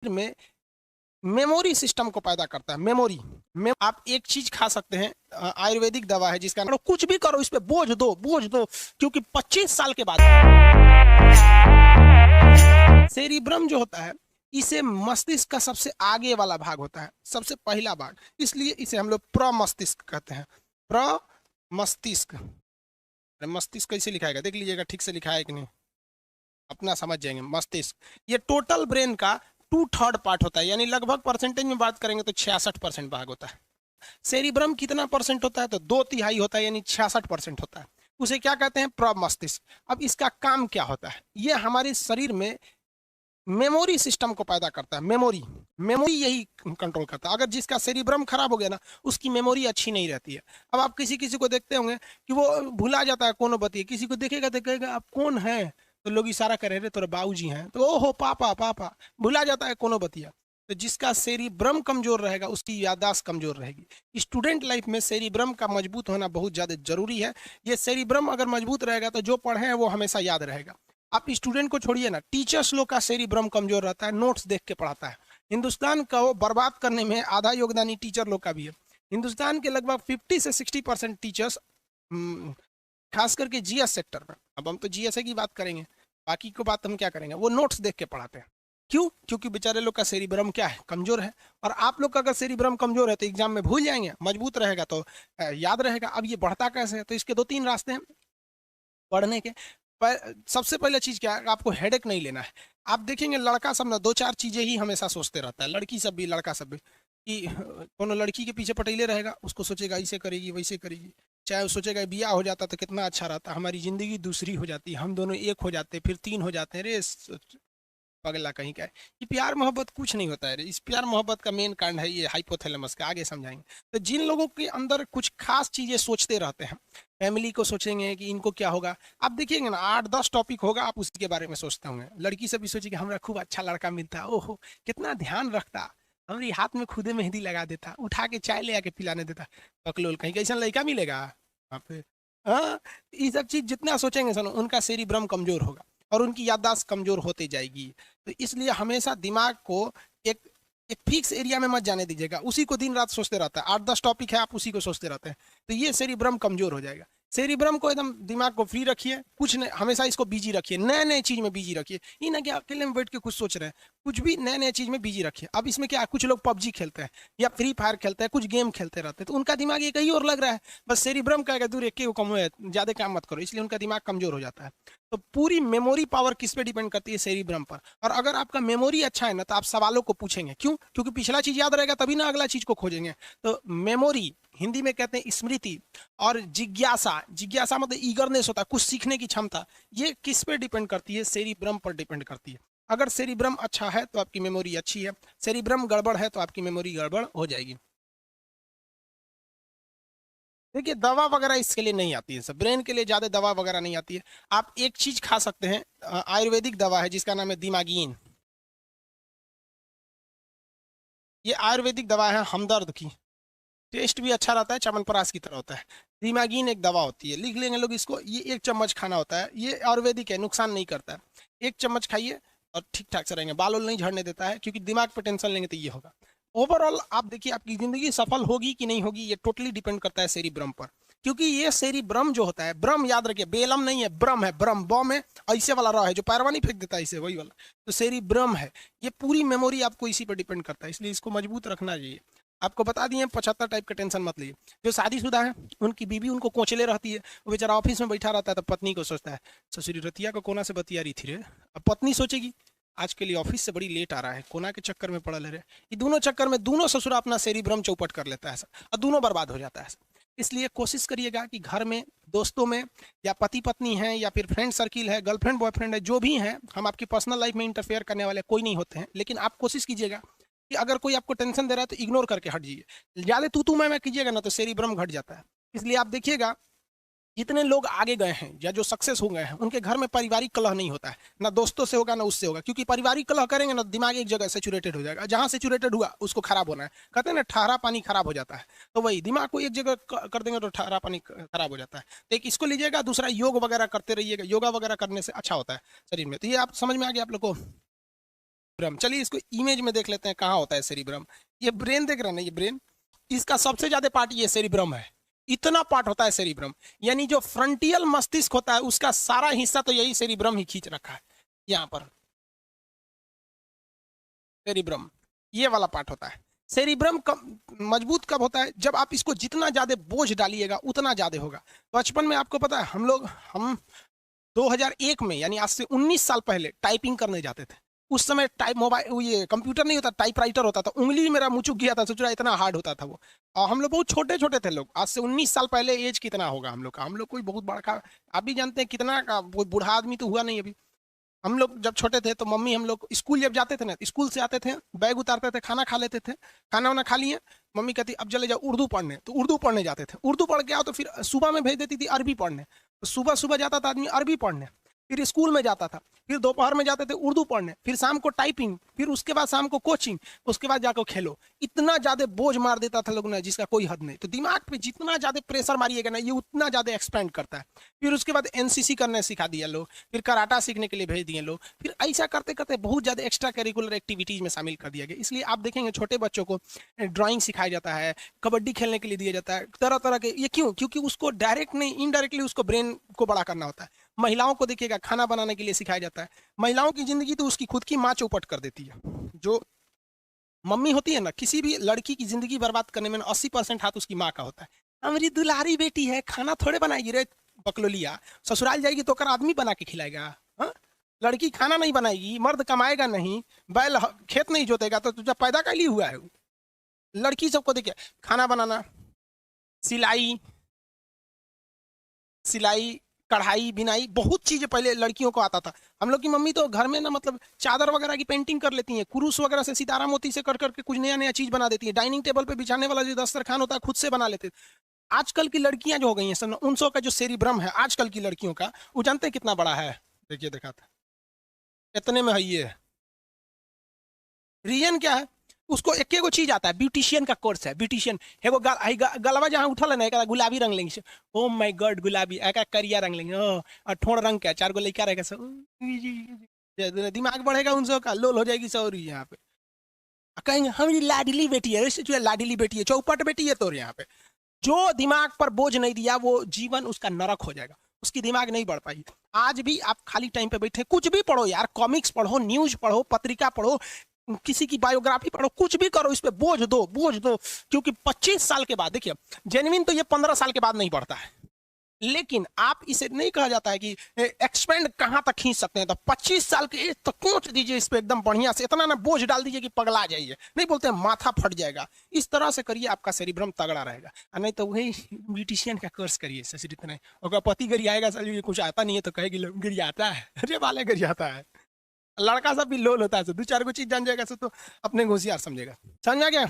में memory system को पैदा करता है। मेमोरी में आप एक चीज खा सकते हैं, आयुर्वेदिक दवा है जिसका नाम, कुछ भी करो इस पे बोझ दो, क्योंकि 25 साल के बाद सेरिब्रम जो होता है इसे मस्तिष्क का सबसे आगे वाला भाग होता है, सबसे पहला भाग, इसलिए इसे हम लोग प्रमस्तिष्क कहते हैं। प्रमस्तिष्क, मस्तिष्क कैसे लिखा है देख लीजिएगा, ठीक से लिखा है कि नहीं, अपना समझ जाएंगे। मस्तिष्क ये टोटल ब्रेन का 2/3 पार्ट होता है, यानी लगभग परसेंटेज में बात करेंगे तो 66% भाग होता है। सेरिब्रम कितना परसेंट होता है तो 2/3 होता है, यानी 66% होता है। उसे क्या कहते हैं? प्रमस्तिष्क। अब इसका काम क्या होता है? ये हमारे शरीर में मेमोरी सिस्टम को पैदा करता है। मेमोरी यही कंट्रोल करता है। अगर जिसका सेरिब्रम खराब हो गया ना, उसकी मेमोरी अच्छी नहीं रहती है। अब आप किसी किसी को देखते होंगे कि वो भुला जाता है कौन बतिए, किसी को देखेगा तो कहेगा आप कौन है, तो लोग इशारा करे रे तोरे बाबूजी हैं, तो ओहो पापा पापा, भुला जाता है कोनो बतिया। तो जिसका सेरिब्रम कमजोर रहेगा उसकी याददाश्त कमजोर रहेगी। स्टूडेंट लाइफ में सेरिब्रम का मजबूत होना बहुत ज्यादा जरूरी है। ये सेरिब्रम अगर मजबूत रहेगा तो जो पढ़े हैं वो हमेशा याद रहेगा। आप स्टूडेंट को छोड़िए ना, टीचर्स लोग का सेरिब्रम कमजोर रहता है, नोट्स देख के पढ़ाता है। हिंदुस्तान को बर्बाद करने में आधा योगदान टीचर लोग का भी है। हिंदुस्तान के लगभग 50 से 60% टीचर्स, खास करके जीएस सेक्टर में, अब हम तो जीएसए की बात करेंगे, बाकी को बात हम क्या करेंगे, वो नोट्स देख के पढ़ाते हैं। क्यों? क्योंकि बेचारे लोग का सेरिब्रम क्या है, कमजोर है। और आप लोग का अगर सेरिब्रम कमजोर है तो एग्जाम में भूल जाएंगे, मजबूत रहेगा तो याद रहेगा। अब ये बढ़ता कैसे है? तो इसके 2-3 रास्ते हैं पढ़ने के। सबसे पहले चीज क्या है, आपको हेडेक नहीं लेना है। आप देखेंगे लड़का सब ना 2-4 चीजें ही हमेशा सोचते रहता है, लड़की सब भी लड़का सब भी, कि कोनो लड़की के पीछे पटेले रहेगा, उसको सोचेगा ऐसे करेगी वैसे करेगी। चाहे वो सोचेगा बिया हो जाता तो कितना अच्छा रहता, हमारी जिंदगी दूसरी हो जाती, हम दोनों एक हो जाते, फिर 3 हो जाते हैं। रे पगला कहीं का है। ये प्यार मोहब्बत कुछ नहीं होता है रे। इस प्यार मोहब्बत का मेन कांड है ये हाइपोथैलेमस का, आगे समझाएंगे। तो जिन लोगों के अंदर कुछ खास चीजें सोचते रहते हैं, फैमिली को सोचेंगे कि इनको क्या होगा, आप देखिएंगे ना 8-10 टॉपिक होगा, आप उसके बारे में सोचते होंगे। लड़की से भी सोचेगी हमारा खूब अच्छा लड़का मिलता, ओहो कितना ध्यान रखता, हमारी हाथ में खुदे मेहंदी लगा देता, उठा के चाय ले आके पिलाने देता। पकलोल कहीं कैसा लड़का मिलेगा वहाँ पे। हाँ, ये सब चीज जितना सोचेंगे सुनो, उनका सेरिब्रम कमजोर होगा और उनकी याददाश्त कमजोर होती जाएगी। तो इसलिए हमेशा दिमाग को एक एक फिक्स एरिया में मत जाने दीजिएगा, उसी को दिन रात सोचते रहता है। 8-10 टॉपिक है, आप उसी को सोचते रहते हैं, तो ये सेरिब्रम कमजोर हो जाएगा। सेरिब्रम को एकदम दिमाग को फ्री रखिए, कुछ नहीं, हमेशा इसको बिजी रखिए, नए नए चीज में बिजी रखिए। ये ना कि अकेले में बैठ के कुछ सोच रहे हैं, कुछ भी नए नए चीज में बिजी रखिए। अब इसमें क्या है, कुछ लोग पबजी खेलते हैं या फ्री फायर खेलते हैं, कुछ गेम खेलते रहते हैं, तो उनका दिमाग ये कहीं और लग रहा है। बस सेरिब्रम कहेगा दूर एक को कम है, ज्यादा काम मत करो, इसलिए उनका दिमाग कमजोर हो जाता है। तो पूरी मेमोरी पावर किस पे डिपेंड करती है? सेरिब्रम पर। और अगर आपका मेमोरी अच्छा है ना, तो आप सवालों को पूछेंगे। क्यों? क्योंकि पिछला चीज याद रहेगा तभी ना अगला चीज को खोजेंगे। तो मेमोरी, हिंदी में कहते हैं स्मृति, और जिज्ञासा, जिज्ञासा मतलब ईगरनेस होता है, कुछ सीखने की क्षमता, ये किस पे डिपेंड करती है? सेरिब्रम पर डिपेंड करती है। अगर सेरिब्रम अच्छा है तो आपकी मेमोरी अच्छी है, सेरिब्रम गड़बड़ है तो आपकी मेमोरी गड़बड़ हो जाएगी। देखिए दवा वगैरह इसके लिए नहीं आती है, सब ब्रेन के लिए ज्यादा दवा वगैरह नहीं आती है। आप एक चीज खा सकते हैं, आयुर्वेदिक दवा है जिसका नाम है दिमागीन। ये आयुर्वेदिक दवा है हमदर्द की, टेस्ट भी अच्छा रहता है, च्यवनप्राश की तरह होता है। दिमागीन एक दवा होती है, लिख लेंगे लोग इसको। ये 1 चम्मच खाना होता है, ये आयुर्वेदिक है, नुकसान नहीं करता है। 1 चम्मच खाइए और ठीक ठाक से रहेंगे, बाल नहीं झड़ने देता है, क्योंकि दिमाग पे टेंशन लेंगे तो ये होगा। ओवरऑल आप देखिए आपकी जिंदगी सफल होगी कि नहीं होगी, ये टोटली डिपेंड करता है सेरिब्रम पर। क्योंकि ये सेरिब्रम जो होता है, ब्रह्म याद रखिए, बेलम नहीं है, ब्रह्म है, ब्रह्म बॉ में ऐसे वाला रहा है जो पैरवा नहीं फेंक देता है, इसे वही वाला, तो सेरिब्रम है। ये पूरी मेमोरी आपको इसी पर डिपेंड करता है, इसलिए इसको मजबूत रखना चाहिए। आपको बता दिए 75 टाइप का, टेंशन मत लीजिए। जो शादीशुदा है उनकी बीवी उनको कोचले रहती है, वो बेचारा ऑफिस में बैठा रहता है, तो पत्नी को सोचता है ससुरी रतिया को कोना से बतिया रही थी रे। अब पत्नी सोचेगी आज के लिए ऑफिस से बड़ी लेट आ रहा है, कोना के चक्कर में पड़ल है रे। ये दोनों चक्कर में दोनों ससुरा अपना सेरिब्रम चौपट कर लेता है और दोनों बर्बाद हो जाता है। इसलिए कोशिश करिएगा कि घर में, दोस्तों में, या पति पत्नी है, या फिर फ्रेंड सर्किल है, गर्लफ्रेंड बॉयफ्रेंड है, जो भी है, हम आपकी पर्सनल लाइफ में इंटरफेयर करने वाले कोई नहीं होते हैं, लेकिन आप कोशिश कीजिएगा कि अगर कोई आपको टेंशन दे रहा है तो इग्नोर करके हट जाइए। ज्यादा तू मैं कीजिएगा ना तो सेरिब्रम घट जाता है। इसलिए आप देखिएगा जितने लोग आगे गए हैं या जो सक्सेस हो गए हैं, उनके घर में पारिवारिक कलह नहीं होता है, ना दोस्तों से होगा ना उससे होगा। क्योंकि पारिवारिक कलह करेंगे ना, दिमाग एक जगह सेचुरेटेड हो जाएगा, जहां सेचुरेटेड हुआ उसको खराब होना है। कहते हैं ना ठहरा पानी खराब हो जाता है, तो वही दिमाग को एक जगह कर देंगे तो ठहरा पानी खराब हो जाता है। तो एक इसको लीजिएगा, दूसरा योग वगैरह करते रहिएगा, योगा वगैरह करने से अच्छा होता है शरीर में। तो ये आप समझ में आ गया आप लोग को। ब्रह्म। चलिए इसको इमेज में देख लेते हैं कहाँ होता है सेरिब्रम। ये ब्रेन देख रहे हैं ना, ये ब्रेन, इसका सबसे ज्यादा पार्ट ये सेरिब्रम है। इतना पार्ट होता है सेरिब्रम, यानी जो फ्रंटियल मस्तिष्क होता है उसका सारा हिस्सा तो यही सेरिब्रम ही खींच रखा है। यहाँ पर सेरिब्रम ये वाला पार्ट होता है। सेरिब्रम कब मजबूत कब होता है? जब आप इसको जितना ज्यादा बोझ डालिएगा उतना ज्यादा होगा। बचपन में आपको पता है हम 2001 में, यानी आज से 19 साल पहले टाइपिंग करने जाते थे। उस समय टाइप मोबाइल, ये कंप्यूटर नहीं होता, टाइपराइटर होता था। उंगली मेरा मुचुक गया था, सोच रहा इतना हार्ड होता था वो। और हम लोग बहुत छोटे छोटे थे लोग। आज से 19 साल पहले एज कितना होगा हम लोग का? हम लोग कोई बहुत बड़ा, आप भी जानते हैं कितना का, कोई बूढ़ा आदमी तो हुआ नहीं अभी। हम लोग जब छोटे थे तो मम्मी, हम लोग स्कूल जब जाते थे ना, स्कूल से आते थे, बैग उतारते थे, खाना खा लेते थे, खाना वाना खा लिए, मम्मी कहती अब चले जाओ उर्दू पढ़ने, तो उर्दू पढ़ने जाते थे। उर्दू पढ़ के आओ तो फिर सुबह में भेज देती थी अरबी पढ़ने, तो सुबह सुबह जाता था आदमी अरबी पढ़ने, फिर स्कूल में जाता था, फिर दोपहर में जाते थे उर्दू पढ़ने, फिर शाम को टाइपिंग, फिर उसके बाद शाम को कोचिंग, उसके बाद जाकर खेलो। इतना ज्यादा बोझ मार देता था लोग ना, जिसका कोई हद नहीं। तो दिमाग पे जितना ज्यादा प्रेशर मारिएगा ना, ये उतना ज्यादा एक्सपेंड करता है। फिर उसके बाद एनसीसी करने सिखा दिया लोग, फिर कराटा सीखने के लिए भेज दिए लोग, फिर ऐसा करते करते बहुत ज्यादा एक्स्ट्रा करिकुलर एक्टिविटीज में शामिल कर दिया गया। इसलिए आप देखेंगे छोटे बच्चों को ड्राइंग सिखाया जाता है, कबड्डी खेलने के लिए दिया जाता है, तरह तरह के। ये क्यों? क्योंकि उसको डायरेक्ट नहीं, इनडायरेक्टली उसको ब्रेन को बड़ा करना होता है। महिलाओं को देखिएगा, खाना बनाने के लिए सिखाया जाता है। महिलाओं की जिंदगी तो उसकी खुद की माँ चौपट कर देती है। जो मम्मी होती है ना, किसी भी लड़की की जिंदगी बर्बाद करने में 80% हाथ उसकी माँ का होता है। हमारी दुलारी बेटी है, खाना थोड़े बनाएगी रे बकलोलिया, ससुराल जाएगी तो कर आदमी बना के खिलाएगा। हाँ, लड़की खाना नहीं बनाएगी, मर्द कमाएगा नहीं, बैल खेत नहीं जोतेगा, तो तुझे पैदा कर लिए हुआ है। लड़की सबको देखिए, खाना बनाना, सिलाई सिलाई कढ़ाई बिनाई, बहुत चीजें पहले लड़कियों को आता था। हम लोग की मम्मी तो घर में ना, मतलब चादर वगैरह की पेंटिंग कर लेती हैं, कुरूस वगैरह से सितारा मोती से कर करके कुछ नया नया चीज बना देती है। डाइनिंग टेबल पे बिछाने वाला जो दस्तरखान होता है खुद से बना लेते थे। आजकल की लड़कियां जो हो गई हैं सन 1900 का जो सेरिब्रम है आजकल की लड़कियों का, वो जानते हैं कितना बड़ा है? देखिए दिखाता है, इतने में है ये। रीजन क्या है? उसको एक एगो चीज आता है, ब्यूटिशियन का कोर्स है। ब्यूटिशियन एगो गलवा जहाँ उठल है ना, एक गुलाबी रंग लेंगे, ओ माय गॉड गुलाबी, एक करिया रंग लेंगे, ओ और ठोड़ रंग का 4 गो लड़का रहेगा सब, दिमाग बढ़ेगा उन सब का, लोल हो जाएगी सौरी यहाँ पे। कहेंगे हमारी लाडली बेटी है, जो लाडली बेटी है, चौपट बेटी है तो यहाँ पे। जो दिमाग पर बोझ नहीं दिया वो जीवन उसका नरक हो जाएगा, उसकी दिमाग नहीं बढ़ पाई। आज भी आप खाली टाइम पे बैठे कुछ भी पढ़ो यार, कॉमिक्स पढ़ो, न्यूज पढ़ो, पत्रिका पढ़ो, किसी की बायोग्राफी पढ़ो, कुछ भी करो, इस पे बोझ दो, बोझ दो। क्योंकि 25 साल के बाद, देखिए जेन्युइन तो ये 15 साल के बाद नहीं बढ़ता है, लेकिन आप इसे नहीं कहा जाता है कि एक्सपेंड कहां तक खींच सकते हैं, तो 25 साल के एज तक पहुंच दीजिए इस पे एकदम बढ़िया से, इतना ना बोझ डाल दीजिए कि पगला जाइए। नहीं बोलते हैं माथा फट जाएगा, इस तरह से करिए, आपका सेरिब्रम तगड़ा रहेगा। नहीं तो वही ब्यूटिशियन का कोर्स करिए ससुर, इतना और पति गरियाएगा, सर कुछ आता नहीं है तो कहेगी गरियाता है, अरे वाले गरियाता है। लड़का सब भी लोल होता है, 2-4 को चीज जान जाएगा तो अपने होशियार समझेगा। समझा क्या?